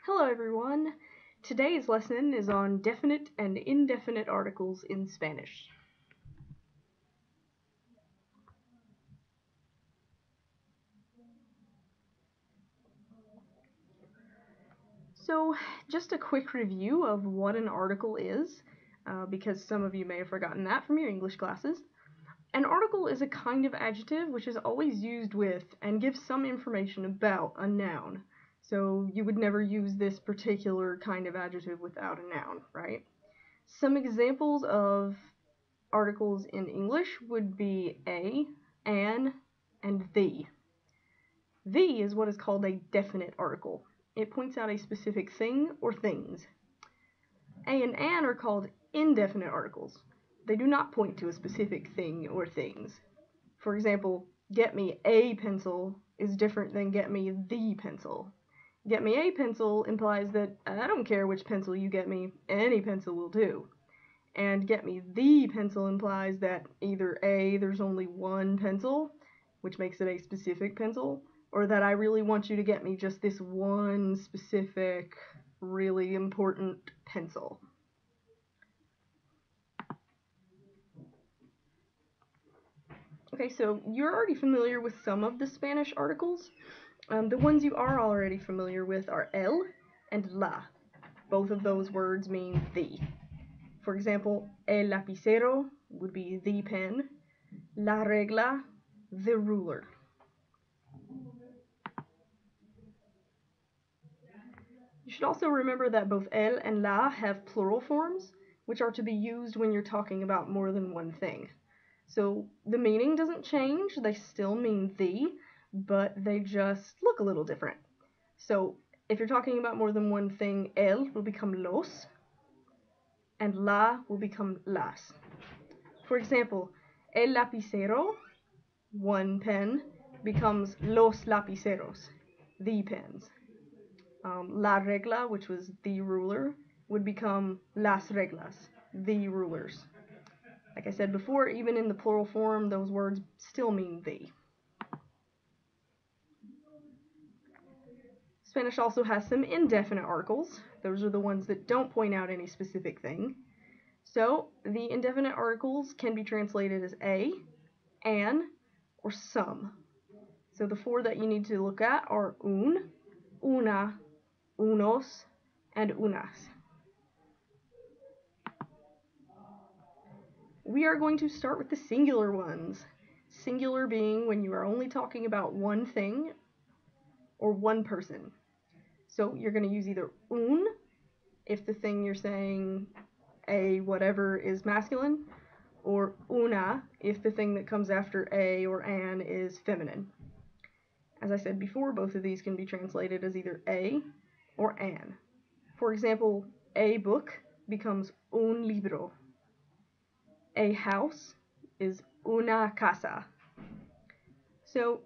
Hello everyone! Today's lesson is on definite and indefinite articles in Spanish. So, just a quick review of what an article is, because some of you may have forgotten that from your English classes. An article is a kind of adjective which is always used with and gives some information about a noun. So you would never use this particular kind of adjective without a noun, right? Some examples of articles in English would be a, an, and the. The is what is called a definite article. It points out a specific thing or things. A and an are called indefinite articles. They do not point to a specific thing or things. For example, get me a pencil is different than get me the pencil. Get me a pencil implies that I don't care which pencil you get me, any pencil will do. And get me the pencil implies that either A, there's only one pencil, which makes it a specific pencil, or that I really want you to get me just this one specific, really important pencil. Okay, so you're already familiar with some of the Spanish articles. The ones you are already familiar with are el and la. Both of those words mean the. For example, el lapicero would be the pen, la regla, the ruler. You should also remember that both el and la have plural forms, which are to be used when you're talking about more than one thing. So the meaning doesn't change, they still mean the, but they just look a little different. So if you're talking about more than one thing, el will become los, and la will become las. For example, el lapicero, one pen, becomes los lapiceros, the pens. La regla, which was the ruler, would become las reglas, the rulers. Like I said before, even in the plural form, those words still mean the. Spanish also has some indefinite articles. Those are the ones that don't point out any specific thing. So the indefinite articles can be translated as a, an, or some. So the four that you need to look at are un, una, unos, and unas. We are going to start with the singular ones. Singular being when you are only talking about one thing or one person. So you're going to use either un if the thing you're saying, a whatever, is masculine, or una if the thing that comes after a or an is feminine. As I said before, both of these can be translated as either a or an. For example, a book becomes un libro. A house is una casa. So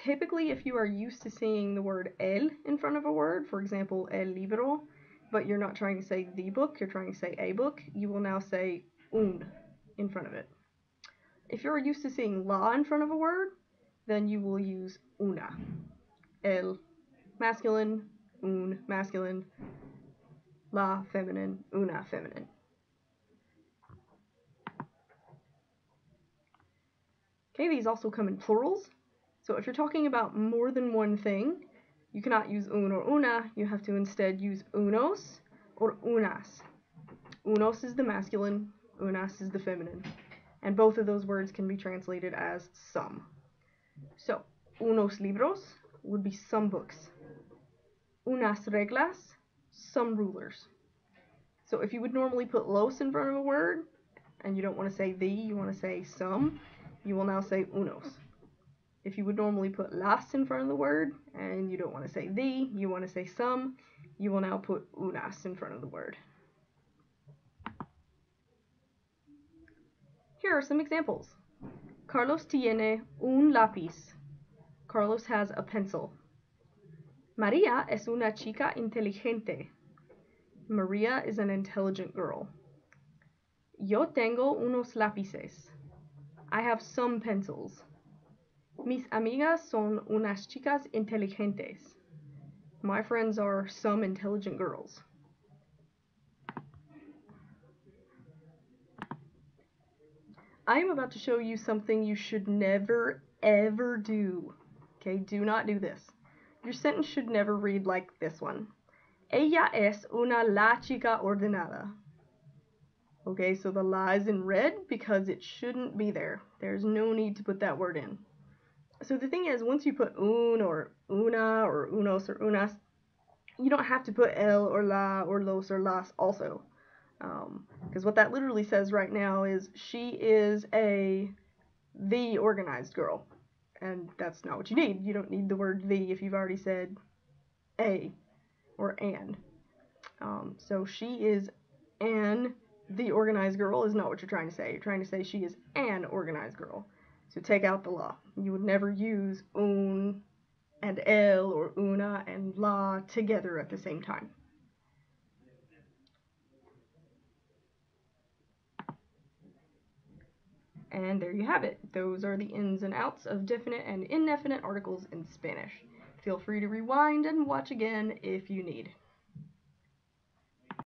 typically if you are used to seeing the word el in front of a word, for example, el libro, but you're not trying to say the book, you're trying to say a book, you will now say un in front of it. If you're used to seeing la in front of a word, then you will use una. El masculine, un masculine, la feminine, una feminine. Okay, these also come in plurals. So if you're talking about more than one thing, you cannot use un or una, you have to instead use unos or unas. Unos is the masculine, unas is the feminine. And both of those words can be translated as some. So, unos libros would be some books. Unas reglas, some rulers. So if you would normally put los in front of a word, and you don't want to say the, you want to say some, you will now say unos. If you would normally put las in front of the word, and you don't want to say the, you want to say some, you will now put unas in front of the word. Here are some examples. Carlos tiene un lápiz. Carlos has a pencil. María es una chica inteligente. Maria is an intelligent girl. Yo tengo unos lápices. I have some pencils. Mis amigas son unas chicas inteligentes. My friends are some intelligent girls. I am about to show you something you should never, ever do. Okay, do not do this. Your sentence should never read like this one. Ella es una la chica ordenada. Okay, so the la is in red because it shouldn't be there. There's no need to put that word in. So the thing is, once you put un or una or unos or unas, you don't have to put el or la or los or las also. Because what that literally says right now is she is the organized girl. And that's not what you need. You don't need the word the if you've already said a or an. So she is the organized girl is not what you're trying to say. You're trying to say she is an organized girl. So take out the la. You would never use un and el or una and la together at the same time. And there you have it. Those are the ins and outs of definite and indefinite articles in Spanish. Feel free to rewind and watch again if you need.